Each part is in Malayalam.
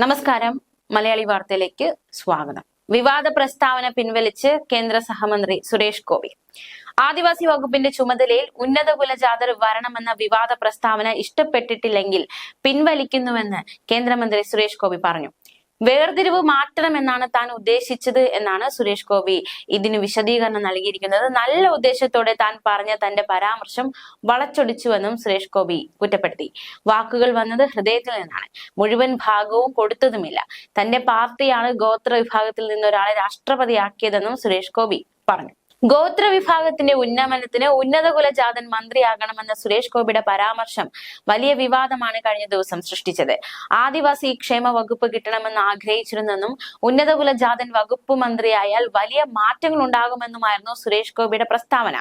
നമസ്കാരം. മലയാളി വാർത്തയിലേക്ക് സ്വാഗതം. വിവാദ പ്രസ്താവന പിൻവലിച്ച് കേന്ദ്ര സഹമന്ത്രി സുരേഷ് ഗോപി. ആദിവാസി വകുപ്പിന്റെ ചുമതലയിൽ ഉന്നത കുലജാതർ വരണമെന്ന വിവാദ പ്രസ്താവന ഇഷ്ടപ്പെട്ടിട്ടില്ലെങ്കിൽ പിൻവലിക്കുന്നുവെന്ന് കേന്ദ്രമന്ത്രി സുരേഷ് ഗോപി പറഞ്ഞു. വേർതിരിവ് മാറ്റണമെന്നാണ് താൻ ഉദ്ദേശിച്ചത് എന്നാണ് സുരേഷ് ഗോപി ഇതിന് വിശദീകരണം നൽകിയിരിക്കുന്നത്. നല്ല ഉദ്ദേശത്തോടെ താൻ പറഞ്ഞ തന്റെ പരാമർശം വളച്ചൊടിച്ചുവെന്നും സുരേഷ് ഗോപി കുറ്റപ്പെടുത്തി. വാക്കുകൾ വന്നത് ഹൃദയത്തിൽ നിന്നാണ്, മുഴുവൻ ഭാഗവും കൊടുത്തതുമില്ല. തന്റെ പാർട്ടിയാണ് ഗോത്ര വിഭാഗത്തിൽ നിന്നൊരാളെ രാഷ്ട്രപതിയാക്കിയതെന്നും സുരേഷ് ഗോപി പറഞ്ഞു. ഗോത്ര വിഭാഗത്തിന്റെ ഉന്നമനത്തിന് ഉന്നത കുലജാതൻ മന്ത്രിയാകണമെന്ന സുരേഷ് ഗോപിയുടെ പരാമർശം വലിയ വിവാദമാണ് കഴിഞ്ഞ ദിവസം സൃഷ്ടിച്ചത്. ആദിവാസി ക്ഷേമ വകുപ്പ് കിട്ടണമെന്ന് ആഗ്രഹിച്ചിരുന്നെന്നും ഉന്നത കുലജാതൻ വകുപ്പ് മന്ത്രിയായാൽ വലിയ മാറ്റങ്ങൾ ഉണ്ടാകുമെന്നുമായിരുന്നു സുരേഷ് ഗോപിയുടെ പ്രസ്താവന.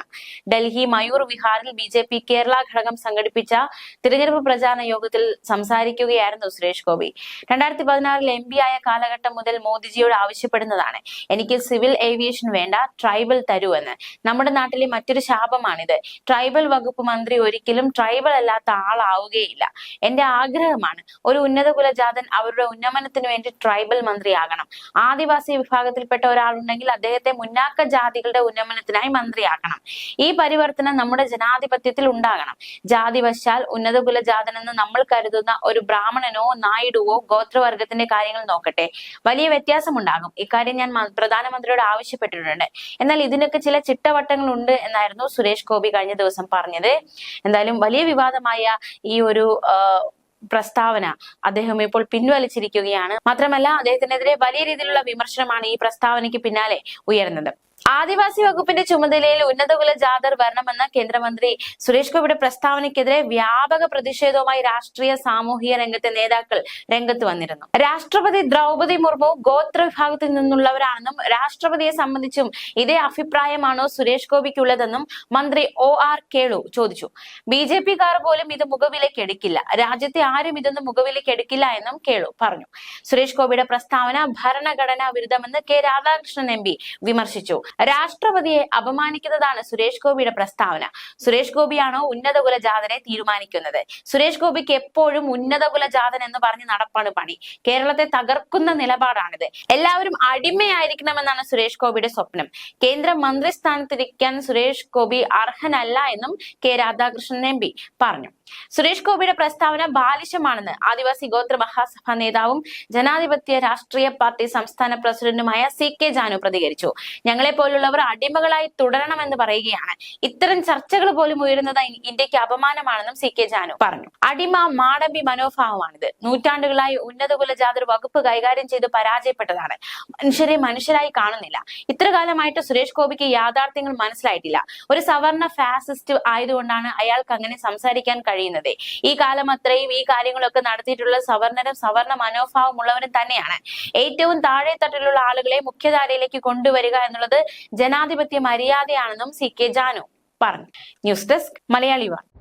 ഡൽഹി മയൂർ വിഹാറിൽ BJP കേരള ഘടകം സംഘടിപ്പിച്ച തിരഞ്ഞെടുപ്പ് പ്രചാരണ യോഗത്തിൽ സംസാരിക്കുകയായിരുന്നു സുരേഷ് ഗോപി. 2016 MP ആയ കാലഘട്ടം മുതൽ മോദിജിയോട് ആവശ്യപ്പെടുന്നതാണ്, എനിക്ക് സിവിൽ ഏവിയേഷൻ വേണ്ട, ട്രൈബൽ തരൂ എന്ന്. നമ്മുടെ നാട്ടിലെ മറ്റൊരു ശാപമാണിത്. ട്രൈബൽ വകുപ്പ് മന്ത്രി ഒരിക്കലും ട്രൈബൽ അല്ലാത്ത ആളാവുകയില്ല. എന്റെ ആഗ്രഹമാണ് ഒരു ഉന്നത കുലജാതൻ അവരുടെ ഉന്നമനത്തിന് വേണ്ടി ട്രൈബൽ മന്ത്രിയാകണം. ആദിവാസി വിഭാഗത്തിൽപ്പെട്ട ഒരാളുണ്ടെങ്കിൽ അദ്ദേഹത്തെ മുന്നാക്ക ജാതികളുടെ ഉന്നമനത്തിനായി മന്ത്രിയാക്കണം. ഈ പരിവർത്തനം നമ്മുടെ ജനാധിപത്യത്തിൽ ഉണ്ടാകണം. ജാതി വശാൽ ഉന്നത കുലജാതൻ എന്ന് നമ്മൾ കരുതുന്ന ഒരു ബ്രാഹ്മണനോ നായിഡുവോ ഗോത്രവർഗത്തിന്റെ കാര്യങ്ങൾ നോക്കട്ടെ, വലിയ വ്യത്യാസമുണ്ടാകും. ഇക്കാര്യം ഞാൻ പ്രധാനമന്ത്രിയോട് ആവശ്യപ്പെട്ടിട്ടുണ്ട്. എന്നാൽ ഇതിനൊക്കെ ചില ചിട്ടവട്ടങ്ങൾ ഉണ്ട് എന്നായിരുന്നു സുരേഷ് ഗോപി കഴിഞ്ഞ ദിവസം പറഞ്ഞത്. എന്തായാലും വലിയ വിവാദമായ ഈ ഒരു പ്രസ്താവന അദ്ദേഹം ഇപ്പോൾ പിൻവലിച്ചിരിക്കുകയാണ്. മാത്രമല്ല, അദ്ദേഹത്തിനെതിരെ വലിയ രീതിയിലുള്ള വിമർശനമാണ് ഈ പ്രസ്താവനയ്ക്ക് പിന്നാലെ ഉയർന്നത്. ആദിവാസി വകുപ്പിന്റെ ചുമതലയിൽ ഉന്നത കുലജാതർ വരണമെന്ന കേന്ദ്രമന്ത്രി സുരേഷ് ഗോപിയുടെ പ്രസ്താവനയ്ക്കെതിരെ വ്യാപക പ്രതിഷേധവുമായി രാഷ്ട്രീയ സാമൂഹിക രംഗത്തെ നേതാക്കൾ രംഗത്ത് വന്നിരുന്നു. രാഷ്ട്രപതി ദ്രൗപദി മുർമു ഗോത്ര വിഭാഗത്തിൽ നിന്നുള്ളവരാണെന്നും രാഷ്ട്രപതിയെ സംബന്ധിച്ചും ഇതേ അഭിപ്രായമാണോ സുരേഷ് ഗോപിക്കുള്ളതെന്നും മന്ത്രി OR കേളു ചോദിച്ചു. BJP-കാർ പോലും ഇത് മുഖവിലേക്ക് എടുക്കില്ല, രാജ്യത്തെ ആരും ഇതൊന്നും മുഖവിലേക്ക് എടുക്കില്ല എന്നും കേളു പറഞ്ഞു. സുരേഷ് ഗോപിയുടെ പ്രസ്താവന ഭരണഘടനാ വിരുദ്ധമെന്ന് K രാധാകൃഷ്ണൻ MP വിമർശിച്ചു. രാഷ്ട്രപതിയെ അപമാനിക്കുന്നതാണ് സുരേഷ് ഗോപിയുടെ പ്രസ്താവന. സുരേഷ് ഗോപിയാണോ ഉന്നത കുലജാതനെ തീരുമാനിക്കുന്നത്? സുരേഷ് ഗോപിക്ക് എപ്പോഴും ഉന്നത കുലജാതൻ എന്ന് പറഞ്ഞ് നടപ്പാണ് പണി. കേരളത്തെ തകർക്കുന്ന നിലപാടാണിത്. എല്ലാവരും അടിമയായിരിക്കണമെന്നാണ് സുരേഷ് ഗോപിയുടെ സ്വപ്നം. കേന്ദ്ര മന്ത്രിസ്ഥാനത്തിരിക്കാൻ സുരേഷ് ഗോപി അർഹനല്ല എന്നും K രാധാകൃഷ്ണൻ MP പറഞ്ഞു. സുരേഷ് ഗോപിയുടെ പ്രസ്താവന ബാലിശമാണെന്ന് ആദിവാസി ഗോത്ര മഹാസഭ നേതാവും ജനാധിപത്യ രാഷ്ട്രീയ പാർട്ടി സംസ്ഥാന പ്രസിഡന്റുമായ CK ജാനു പ്രതികരിച്ചു. ഞങ്ങളെ പോലുള്ളവർ അടിമകളായി തുടരണമെന്ന് പറയുകയാണ്. ഇത്തരം ചർച്ചകൾ പോലും ഉയരുന്നത് ഇന്ത്യക്ക് അപമാനമാണെന്നും CK ജാനു പറഞ്ഞു. അടിമ മാടമ്പി മനോഭാവമാണിത്. നൂറ്റാണ്ടുകളായി ഉന്നത കുലജാതർ വകുപ്പ് കൈകാര്യം ചെയ്ത് പരാജയപ്പെട്ടതാണ്. മനുഷ്യരെ മനുഷ്യരായി കാണുന്നില്ല. ഇത്ര കാലമായിട്ട് സുരേഷ് ഗോപിക്ക് യാഥാർത്ഥ്യങ്ങൾ മനസ്സിലായിട്ടില്ല. ഒരു സവർണ ഫാസിസ്റ്റ് ആയതുകൊണ്ടാണ് അയാൾക്ക് അങ്ങനെ സംസാരിക്കാൻ കഴിയുന്നത്. ഈ കാലം അത്രയും ഈ കാര്യങ്ങളൊക്കെ നടത്തിയിട്ടുള്ള സവർണരും സവർണ മനോഭാവമുള്ളവരും തന്നെയാണ്. ഏറ്റവും താഴെ തട്ടിലുള്ള ആളുകളെ മുഖ്യധാരയിലേക്ക് കൊണ്ടുവരിക എന്നുള്ളത് ജനാധിപത്യ മര്യാദയാണെന്നും CK ജാനു പറഞ്ഞു. ന്യൂസ് ഡെസ്ക് മലയാളി വാർത്ത.